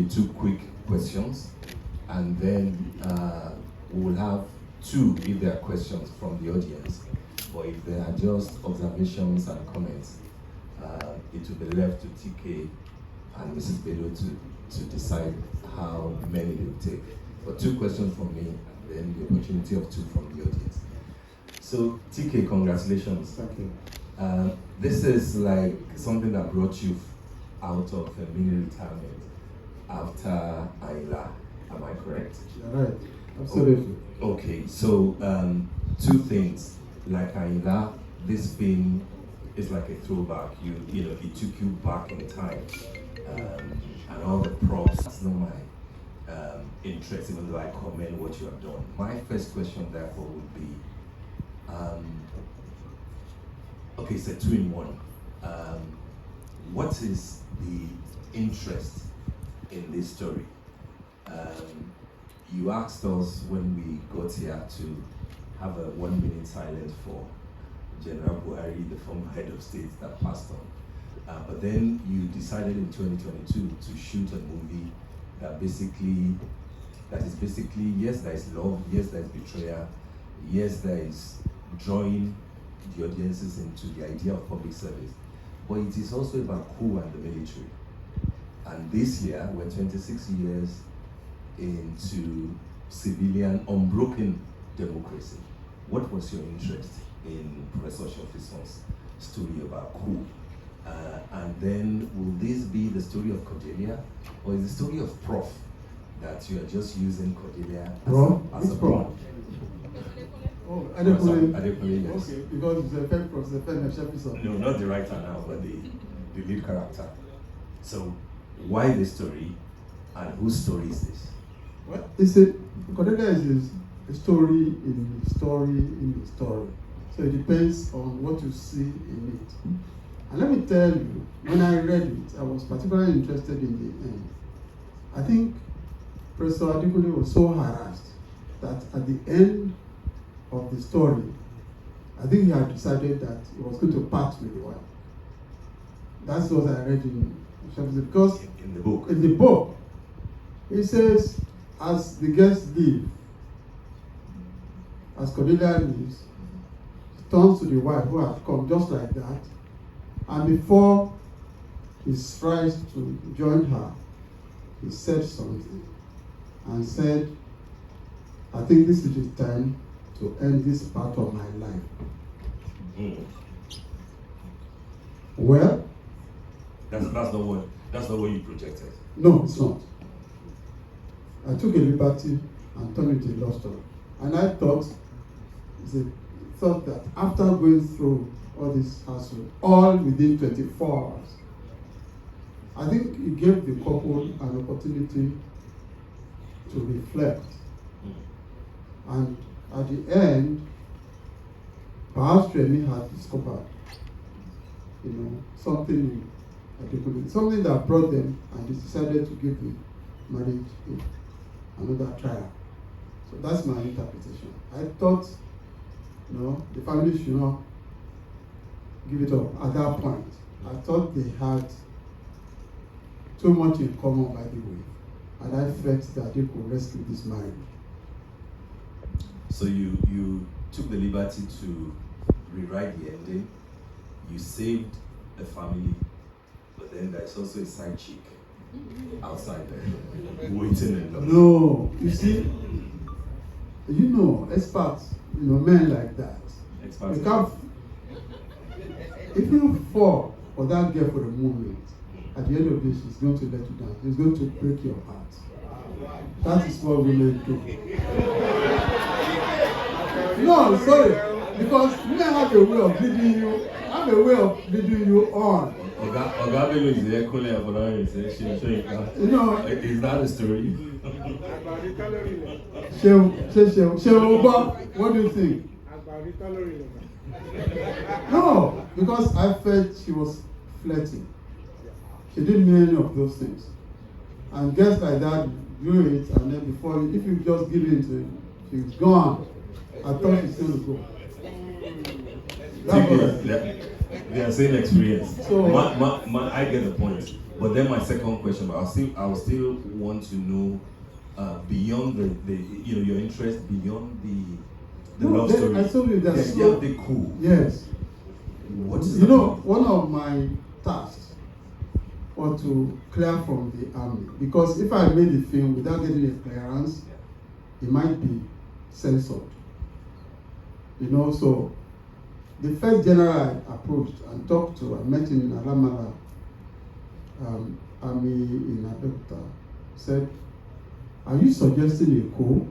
be 2 quick questions, and then we will have 2 if there are questions from the audience, or if there are just observations and comments, it will be left to TK and Mrs. Bello to decide how many they will take. But 2 questions from me, and then the opportunity of 2 from the audience. So TK, congratulations. Thank you. This is like something that brought you out of a mini retirement after Ayla. Am I correct? You're right. Absolutely. Okay, so 2 things. Like Ayla, this film is like a throwback. You know, it took you back in time, and all the props. That's not my interest, even though I commend what you have done. My first question, therefore, would be, okay, so 2 in 1. What is the interest in this story? You asked us when we got here to have a 1-minute silence for General Buhari, the former head of state that passed on. But then you decided in 2022 to shoot a movie that is basically, yes, there is love, yes, there is betrayal, yes, there is drawing the audiences into the idea of public service, but it is also about coup and the military. And this year, we're 26 years into civilian, unbroken democracy. What was your interest in Professor Shofison's story about coup? And then, will this be the story of Cordelia, or is the story of Prof that you are just using Cordelia as a prop? Oh, Adekunle. Adekunle, yes. Okay, because it's a pen Professor Shofison. No, not the writer now, but the lead character. So, why this story, and whose story is this? What? Cordelia is a story in the story in the story. So it depends on what you see in it. And let me tell you, when I read it, I was particularly interested in the end. I think Professor Adekunle was so harassed that at the end of the story, I think he had decided that he was going to part with the wife. That's what I read in Shakespeare, because in the book. In the book, he says, as the guests leave, as Cordelia leaves, he turns to the wife who had come just like that, and before he tries to join her, he said something and said, I think this is the time to end this part of my life. Mm. Well, that's not what you projected. No, it's not. I took a liberty and turned it into a love story. And I thought that after going through all this hassle, all within 24 hours, I think it gave the couple an opportunity to reflect. And at the end, perhaps Remy had discovered, something that brought them, and they decided to give the marriage another trial. So that's my interpretation. I thought, the family should not give it up at that point. I thought they had too much in common, by the way, and I felt that they could rescue this marriage. So you took the liberty to rewrite the ending. You saved the family, but then there's also a side chick outside there waiting in the No, you see, experts, men like that. Experts. You can't, if you fall for that girl for a moment, at the end of this, she's going to let you down. She's going to break your heart. That is what women do. No, sorry, because women have a way of leading you on. Ogabe is the echo level of is that a story? What do you think? No, because I felt she was flirting. She didn't mean any of those things. And girls like that do it, and then before, if you just give in to it, she's gone. I thought she's going to go. They are saying experience. So, I get the point. But then my second question, but I will still want to know beyond the your interest beyond the love story. I told you that's the cool. Yes. What is one of my tasks was to clear from the army, because if I made the film without getting a clearance, it might be censored. So the first general I approached and talked to, I met him in Alamala Army in Abeokuta, said, "Are you suggesting a coup?"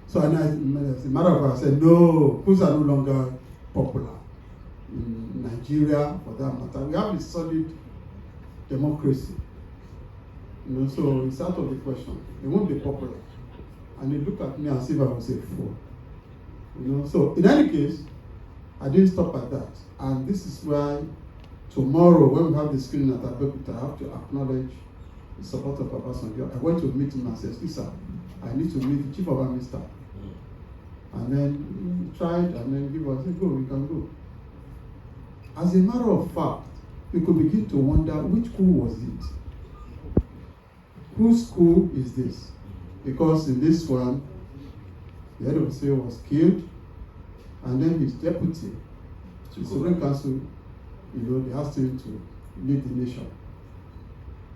So as a matter of fact, I said, "No, coups are no longer popular in Nigeria, for that matter. We have a solid democracy. So it's out of the question. It won't be popular." And they look at me as if I was a fool. So in any case, I didn't stop at that. And this is why tomorrow, when we have the screening at Abeokuta, I have to acknowledge the support of Obasanjo. I went to meet him and said, "Excuse sir, I need to meet the chief of army staff." And then he tried, and then he was said, "Go, we can go." As a matter of fact, we could begin to wonder, which coup was it? Whose coup is this? Because in this one, the head of the state was killed, and then his deputy, the Supreme Council, they asked him to lead the nation,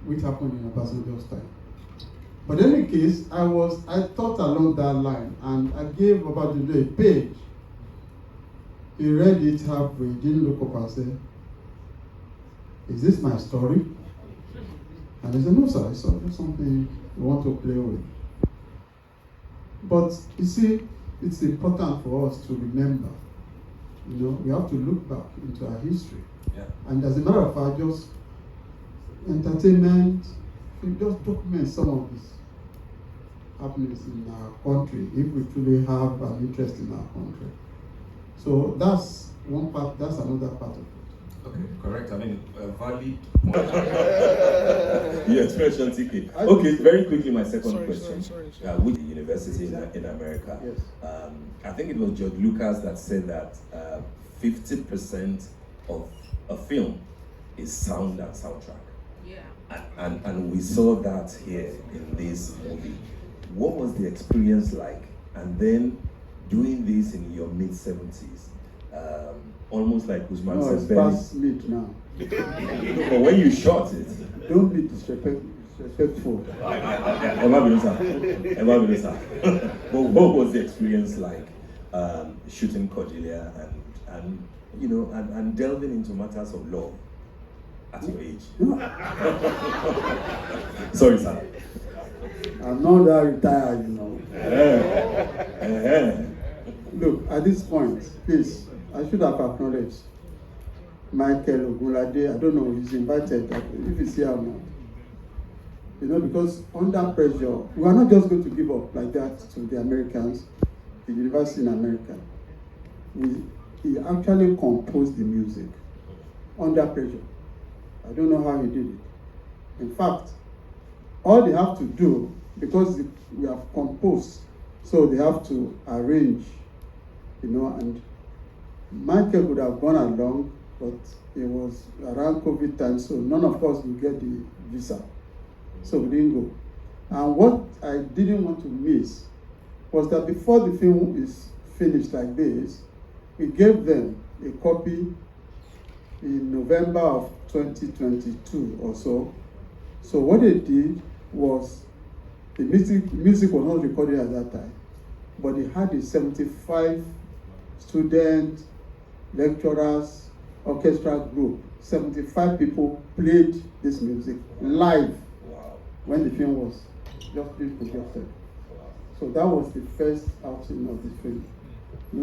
which happened in Obasanjo's time. But in any case, I thought along that line, and I gave Obasanjo a page. He read it halfway, didn't look up and said, "Is this my story?" And I said, "No, sir, it's just something we want to play with." But you see, it's important for us to remember, we have to look back into our history. Yeah. And as a matter of fact, just entertainment, we just document some of these happenings in our country, if we truly have an interest in our country. So that's one part, that's another part of it. Okay, correct. I mean, a valid point. You expression TK. Okay, very quickly, my second question. Sorry. With the university in America, Yes. I think it was George Lucas that said that 50% of a film is sound and soundtrack. Yeah. And we saw that here in this movie. What was the experience like? And then doing this in your mid-70s, almost like Usman No, it's said, past mid now. but when you shot it, Don't be disrespectful. But what was the experience like shooting Cordelia and delving into matters of love at your age? Sorry, sir. I'm not that retired, Look, at this point, please, I should have acknowledged Michael Ogunlade. I don't know, he's invited, if he's here or not. Because under pressure, we are not just going to give up like that to the Americans, the university in America. He actually composed the music under pressure. I don't know how he did it. In fact, all they have to do, because we have composed, so they have to arrange, and Michael would have gone along, but it was around COVID time, so none of us will get the visa. So we didn't go. And what I didn't want to miss was that before the film is finished like this, we gave them a copy in November of 2022 or so. So what they did was, the music was not recorded at that time, but they had a 75 students, lecturers, orchestra group. 75 people played this music live. Wow. When the film was just being projected. So that was the first outing of the film.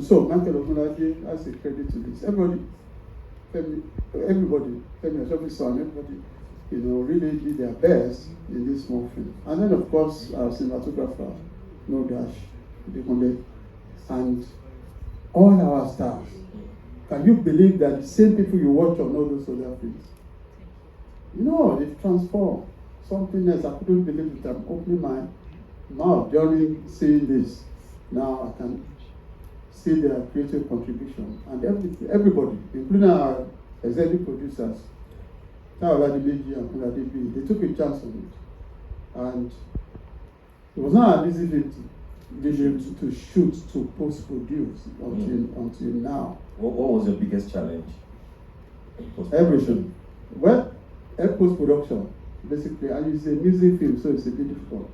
So Michael Ogunlade has a credit to this. Everybody, Femi son, everybody, really did their best in this small film. And then of course our cinematographer, No Dash, Dekunle, and all our stars. Can you believe that the same people you watch on all those other films? They've transformed something else. I couldn't believe it. I'm opening my mouth during seeing this. Now I can see their creative contribution, and everybody, including our executive producers. They took a chance on it. And it was not an easy thing to shoot, to post-produce until now. What was your biggest challenge? Everything. Well, post-production, basically, and it's a music film, so it's a bit difficult.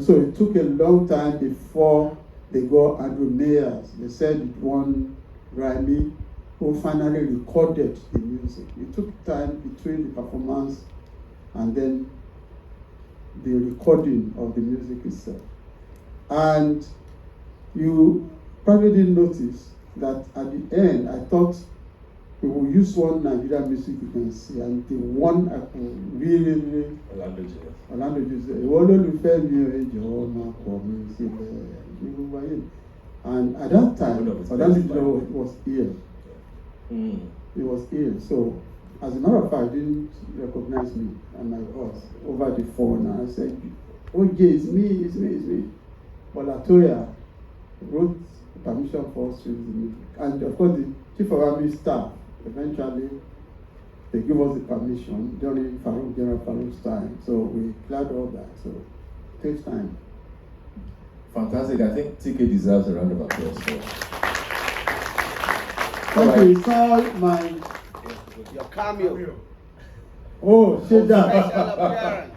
So it took a long time before they got Andrew Meyers. They said it won Grammy, who finally recorded the music. It took time between the performance and then the recording of the music itself. And you probably didn't notice that at the end, I thought we will use one Nigerian music you can see, and the one I could really Orlando and at that time, Orlando was ill. He was ill, so as a matter of fact, he didn't recognize me and my voice over the phone, and I said, "Oh yeah, it's me. But Latoya wrote permission for us to use the music, and of course the chief of army staff eventually they give us the permission during General Farouk's time, so we cleared all that. So it takes time." Fantastic. I think TK deserves a round of applause. Thank you. It's all your cameo. Oh, shit that. Special appearance.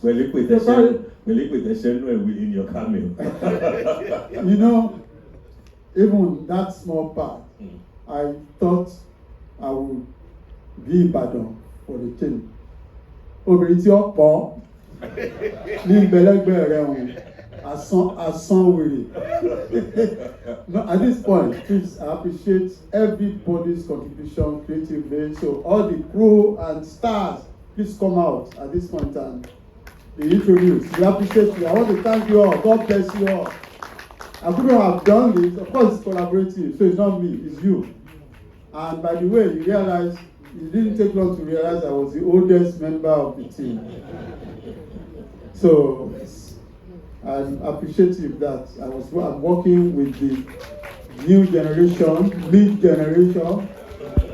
We'll liquid the schedule in your cameo. You know, even that small part, I thought I would be in Badon for the team. Obìnrin tí ó pọ̀ ní ìgbẹ́lẹ́gbẹ́ rẹ̀ hùn asán wèrè. No, at this point, please, I appreciate everybody's contribution creatively. So all the crew and stars, please come out at this point and be introduced. We appreciate you. I want to thank you all. God bless you all. I couldn't have done this. Of course, it's collaborative, so it's not me, it's you. And by the way, you realize, it didn't take long to realize I was the oldest member of the team. So I'm appreciative that I'm working with the new generation, mid-generation,